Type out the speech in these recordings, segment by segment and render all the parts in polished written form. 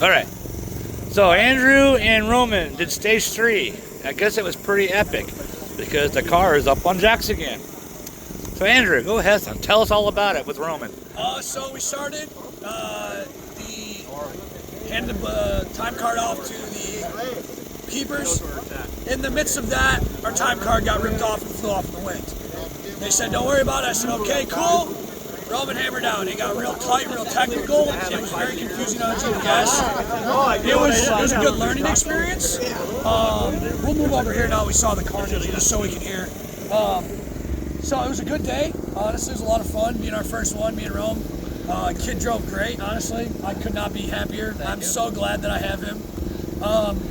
All right. So Andrew and Roman did stage 3. I guess it was pretty epic because the car is up on jacks again. So Andrew, go ahead and tell us all about it with Roman. So we started, handed the time card off to the keepers. In the midst of that, our time card got ripped off and flew off in the wind. They said, don't worry about it. I said, okay, cool. Roman hammered down. It got real tight, real technical. It was very confusing on GPS. It was a good learning experience. We'll move over here now. We saw the car just so we can hear. So it was a good day. Honestly, it was a lot of fun being our first one, me and Rome. Kid drove great, honestly. I could not be happier. I'm so glad that I have him.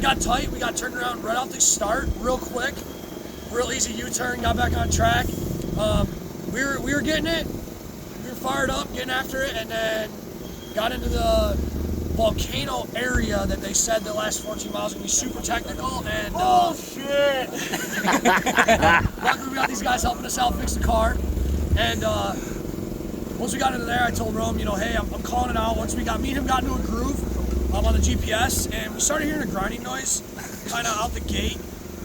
Got tight. We got turned around right off the start, real quick. Real easy U-turn, got back on track. We were getting it. We were fired up, getting after it, and then got into the volcano area that they said the last 14 miles would be super technical. And oh shit! luckily we got these guys helping us out fix the car. And once we got into there, I told Rome, hey, I'm calling it out. Once me and him got into a groove on the GPS, and we started hearing a grinding noise kind of out the gate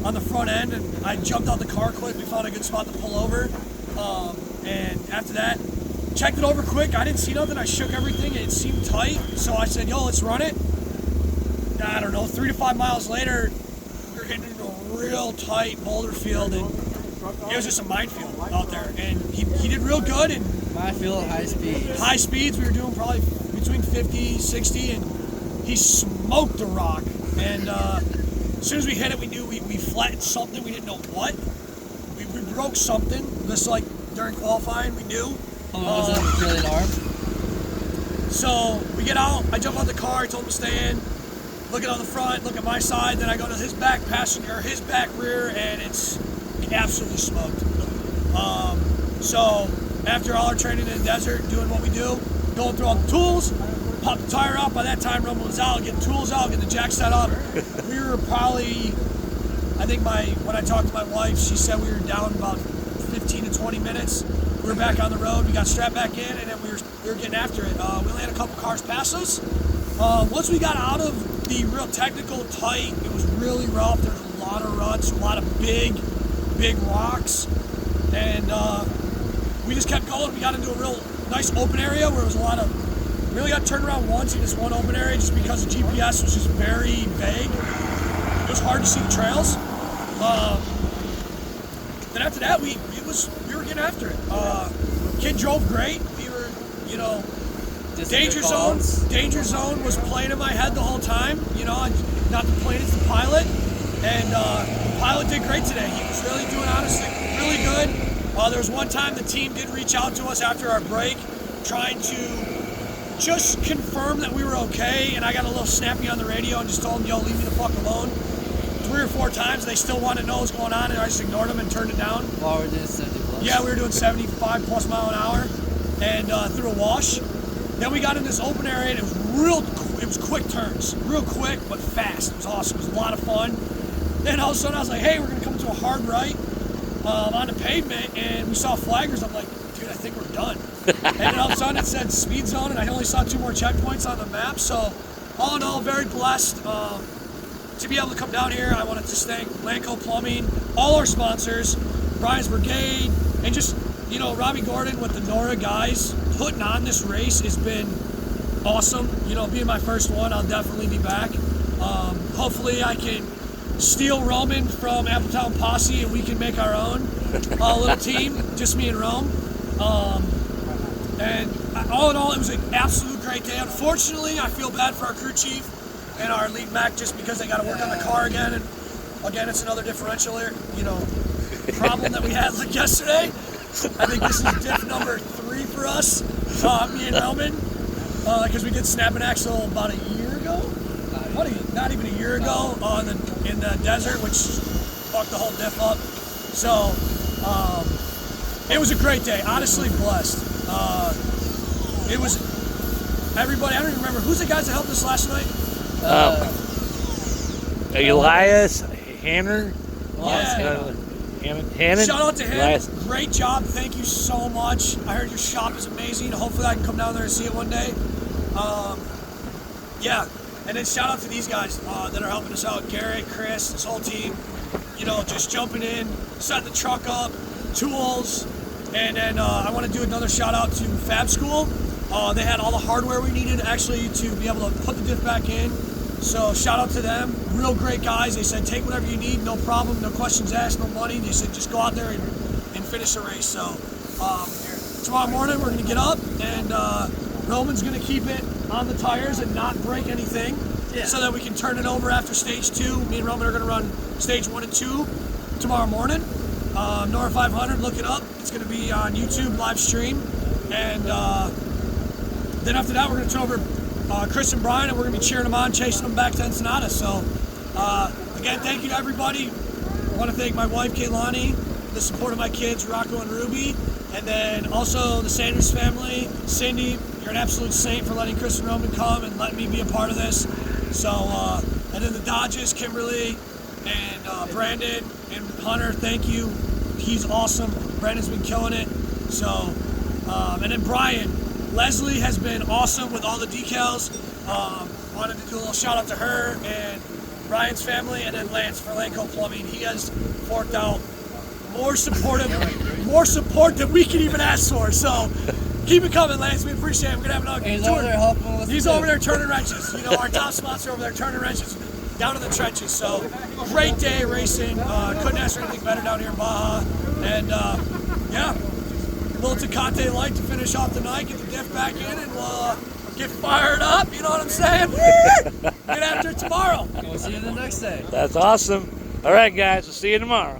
on the front end, and I jumped out the car quick. We found a good spot to pull over, and after that, checked it over quick. I didn't see nothing. I shook everything, and it seemed tight, so I said, yo, let's run it. I don't know, 3 to 5 miles later, we were getting into a real tight boulder field, and it was just a minefield out there, and he did real good. And minefield, high speeds. High speeds, we were doing probably between 50, 60, and he smoked the rock. And as soon as we hit it, we knew we flattened something. We didn't know what. We broke something. Just like during qualifying, we knew. Was it really alarm? So we get out. I jump out the car. I told him to stay in. Look at the front. Look at my side. Then I go to his back passenger, his back rear, and it's absolutely smoked. So after all our training in the desert, doing what we do, going through all the tools, pop the tire out. By that time, Rumble was out, getting tools out, getting the jack set up. We were probably, I think when I talked to my wife, she said we were down about 15 to 20 minutes. We were back on the road. We got strapped back in, and then we were getting after it. We only had a couple cars pass us. Once we got out of the real technical tight, it was really rough. There was a lot of ruts, a lot of big rocks, and we just kept going. We got into a real nice open area where it was a lot of. We only got turned around once in this one open area just because the GPS was just very vague. It was hard to see the trails. Then after that, we were getting after it. Kid drove great. We were, Danger Zone was playing in my head the whole time. Not the plane, it's the pilot. And the pilot did great today. He was really doing, honestly, really good. There was one time the team did reach out to us after our break, trying to just confirm that we were okay, and I got a little snappy on the radio and just told them, yo, leave me the fuck alone. 3 or 4 times, they still wanted to know what's going on, and I just ignored them and turned it down. While we're doing 70 plus. Yeah, we were doing 75 plus mile an hour, and through a wash. Then we got in this open area, and it was quick turns. Real quick, but fast. It was awesome. It was a lot of fun. Then all of a sudden, I was like, hey, we're going to come to a hard right on the pavement, and we saw flaggers. I'm like, dude, I think we're done. And then all of a sudden it said speed zone, and I only saw 2 more checkpoints on the map. So all in all, very blessed to be able to come down here. I wanted to thank Lanco Plumbing, all our sponsors, Brian's Brigade, and just, Robbie Gordon with the Nora guys. Putting on this race has been awesome. Being my first one, I'll definitely be back. Hopefully I can steal Roman from Appletown Posse and we can make our own little team, just me and Rome. And all in all, it was an absolute great day. Unfortunately, I feel bad for our crew chief and our lead mech just because they got to work on the car again. And again, it's another differential here, problem that we had like yesterday. I think this is diff number 3 for us, me and Roman, because we did snap an axle about a year ago. Not even a year ago in the desert, which fucked the whole diff up. So it was a great day. Honestly, blessed. It was everybody. I don't even remember who's the guys that helped us last night. Elias Hanner. Yeah. Hannon. Shout out to him. Elias. Great job. Thank you so much. I heard your shop is amazing. Hopefully I can come down there and see it one day. Yeah. And then shout out to these guys that are helping us out. Garrett, Chris, this whole team. You know, just jumping in, setting the truck up, tools. And then I want to do another shout out to Fab School. They had all the hardware we needed actually to be able to put the diff back in. So shout out to them. Real great guys. They said take whatever you need, no problem, no questions asked, no money. They said just go out there and finish the race. So tomorrow morning we're going to get up and Roman's going to keep it on the tires and not break anything so that we can turn it over after stage 2. Me and Roman are going to run stage 1 and 2 tomorrow morning. Nora 500, look it up. It's going to be on YouTube live stream. And then after that we're going to turn over Chris and Brian, and we're going to be cheering them on, chasing them back to Ensenada. So again, thank you to everybody. I want to thank my wife, Kaylani, for the support of my kids, Rocco and Ruby. And then also the Sanders family. Cindy, you're an absolute saint for letting Chris and Roman come and letting me be a part of this. So, and then the Dodges, Kimberly and Brandon and Hunter, thank you. He's awesome. Brandon's been killing it. So, and then Brian. Leslie has been awesome with all the decals. Wanted to do a little shout out to her and Brian's family, and then Lance for Lanco Plumbing. He has forked out more support than we can even ask for. So keep it coming, Lance. We appreciate it. We're gonna have another. He's over there helping with. He's over there turning wrenches. You know, our top sponsor over there turning wrenches down in the trenches. So great day racing. Couldn't ask for anything better down here in Baja. And yeah. Little Tecate Light to finish off the night, get the diff back in, and we'll get fired up. You know what I'm saying? Get after it tomorrow. We'll see you the next day. That's awesome. All right, guys. We'll see you tomorrow.